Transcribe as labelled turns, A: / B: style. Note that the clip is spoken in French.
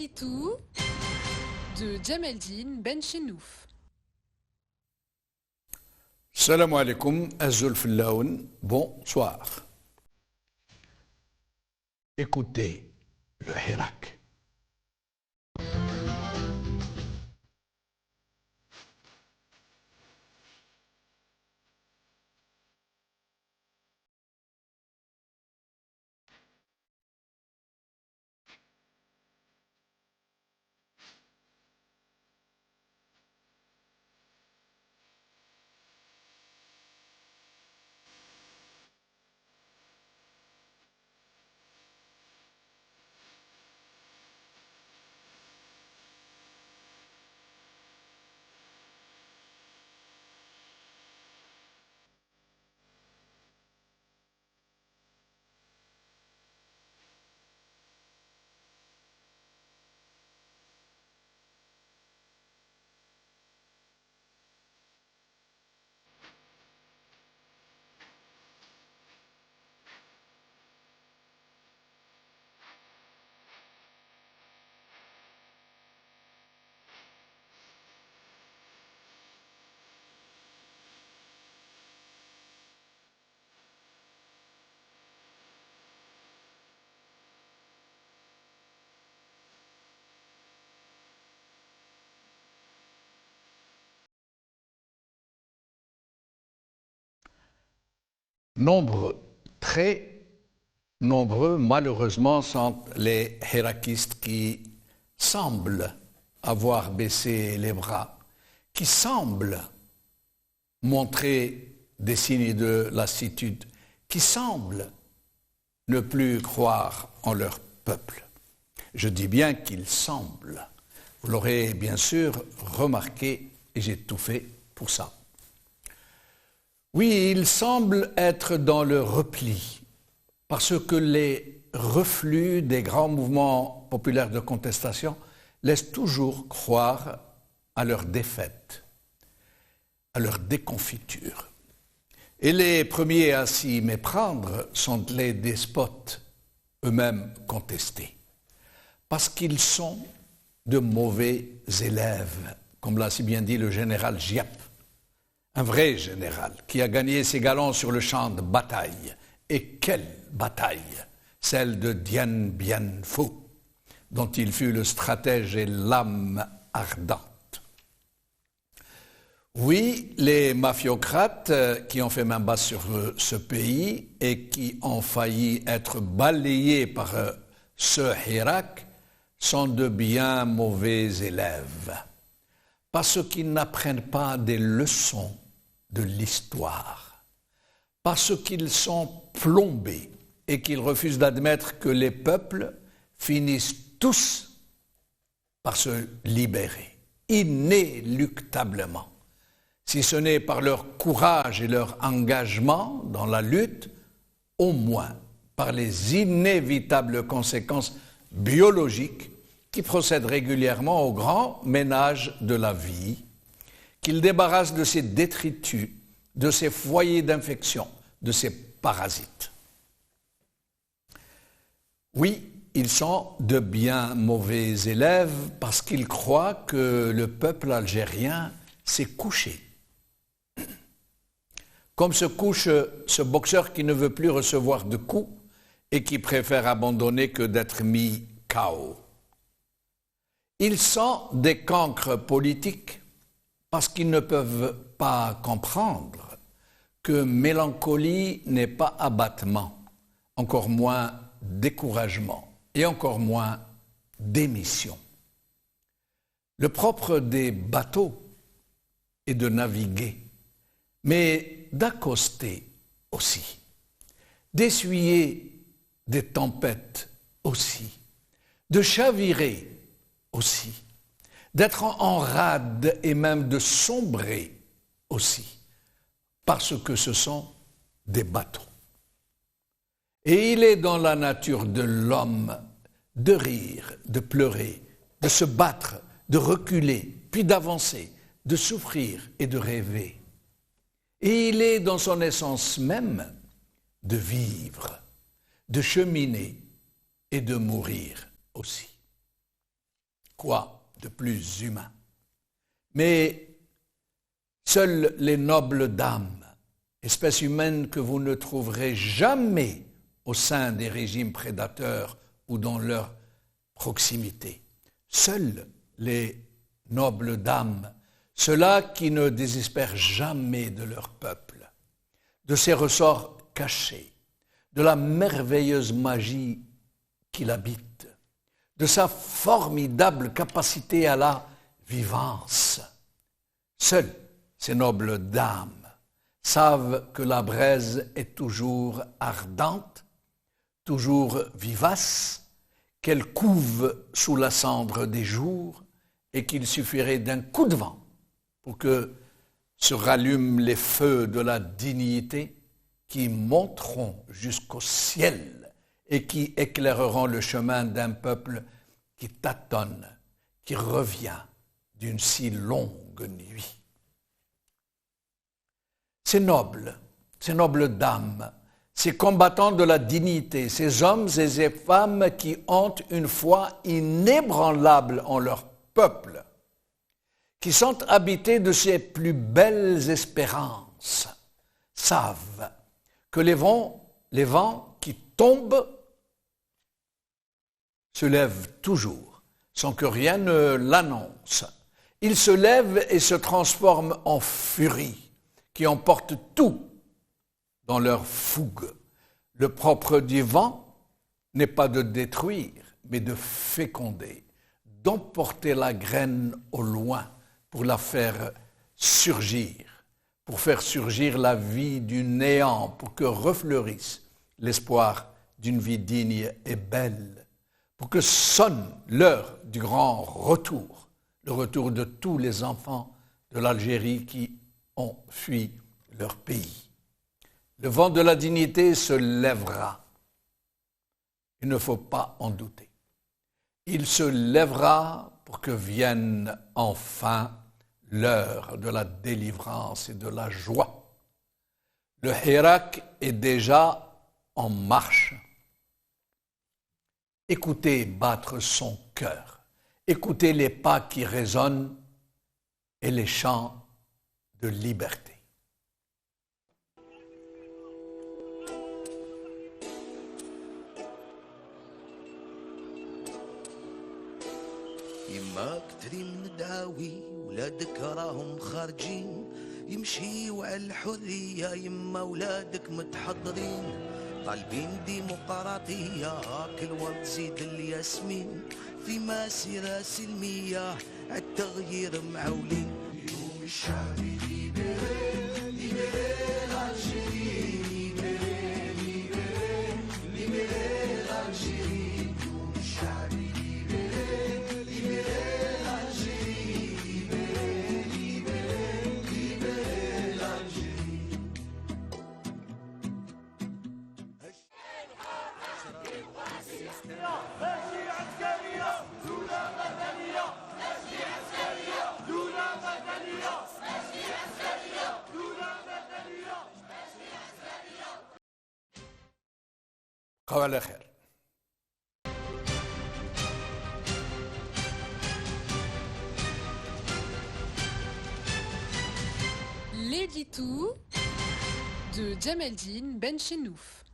A: Sitou de Djameldine Benchenouf.
B: Salam alaikum, Azul Fillaoun, bonsoir. Écoutez le Hirak. Très nombreux, malheureusement, sont les hirakistes qui semblent avoir baissé les bras, qui semblent montrer des signes de lassitude, qui semblent ne plus croire en leur peuple. Je dis bien qu'ils semblent. Vous l'aurez bien sûr remarqué, et j'ai tout fait pour ça. Oui, ils semblent être dans le repli, parce que les reflux des grands mouvements populaires de contestation laissent toujours croire à leur défaite, à leur déconfiture. Et les premiers à s'y méprendre sont les despotes eux-mêmes contestés, parce qu'ils sont de mauvais élèves, comme l'a si bien dit le général Giap, un vrai général qui a gagné ses galons sur le champ de bataille. Et quelle bataille! Celle de Dien Bien Phu, dont il fut le stratège et l'âme ardente. Oui, les mafiocrates qui ont fait main basse sur ce pays et qui ont failli être balayés par ce Hirak sont de bien mauvais élèves, parce qu'ils n'apprennent pas des leçons de l'histoire, parce qu'ils sont plombés et qu'ils refusent d'admettre que les peuples finissent tous par se libérer, inéluctablement, si ce n'est par leur courage et leur engagement dans la lutte, au moins par les inévitables conséquences biologiques qui procèdent régulièrement au grand ménage de la vie, qu'ils débarrassent de ces détritus, de ces foyers d'infection, de ces parasites. Oui, ils sont de bien mauvais élèves parce qu'ils croient que le peuple algérien s'est couché. Comme se couche ce boxeur qui ne veut plus recevoir de coups et qui préfère abandonner que d'être mis KO. Ils sont des cancres politiques parce qu'ils ne peuvent pas comprendre que mélancolie n'est pas abattement, encore moins découragement et encore moins démission. Le propre des bateaux est de naviguer, mais d'accoster aussi, d'essuyer des tempêtes aussi, de chavirer aussi, d'être en rade et même de sombrer aussi, parce que ce sont des bateaux. Et il est dans la nature de l'homme de rire, de pleurer, de se battre, de reculer, puis d'avancer, de souffrir et de rêver. Et il est dans son essence même de vivre, de cheminer et de mourir aussi. Quoi de plus humain? Mais seules les nobles dames, espèces humaines que vous ne trouverez jamais au sein des régimes prédateurs ou dans leur proximité, seules les nobles dames, ceux-là qui ne désespèrent jamais de leur peuple, de ses ressorts cachés, de la merveilleuse magie qui l'habite, de sa formidable capacité à la vivance. Seules ces nobles dames savent que la braise est toujours ardente, toujours vivace, qu'elle couve sous la cendre des jours et qu'il suffirait d'un coup de vent pour que se rallument les feux de la dignité qui monteront jusqu'au ciel et qui éclaireront le chemin d'un peuple qui tâtonne, qui revient d'une si longue nuit. Ces nobles dames, ces combattants de la dignité, ces hommes et ces femmes qui ont une foi inébranlable en leur peuple, qui sont habités de ses plus belles espérances, savent que les vents qui tombent se lèvent toujours, sans que rien ne l'annonce. Ils se lèvent et se transforment en furie, qui emportent tout dans leur fougue. Le propre du vent n'est pas de détruire, mais de féconder, d'emporter la graine au loin pour la faire surgir, pour faire surgir la vie du néant, pour que refleurisse l'espoir d'une vie digne et belle, pour que sonne l'heure du grand retour, le retour de tous les enfants de l'Algérie qui ont fui leur pays. Le vent de la dignité se lèvera. Il ne faut pas en douter. Il se lèvera pour que vienne enfin l'heure de la délivrance et de la joie. Le Hirak est déjà en marche. Écoutez battre son cœur. Écoutez les pas qui résonnent et les chants de liberté.
C: يما كتري من داوي ولادك راهم خارجين يمشيوا على الحرية يما ولادك متحضرين طالبين ديمقراطية كل وقت تزيد الياسمين في مسيرة سلمية عالتغيير معولين اليوم الشعبي
B: قبل خير.
A: L'édito de Djemeldine Benchenouf.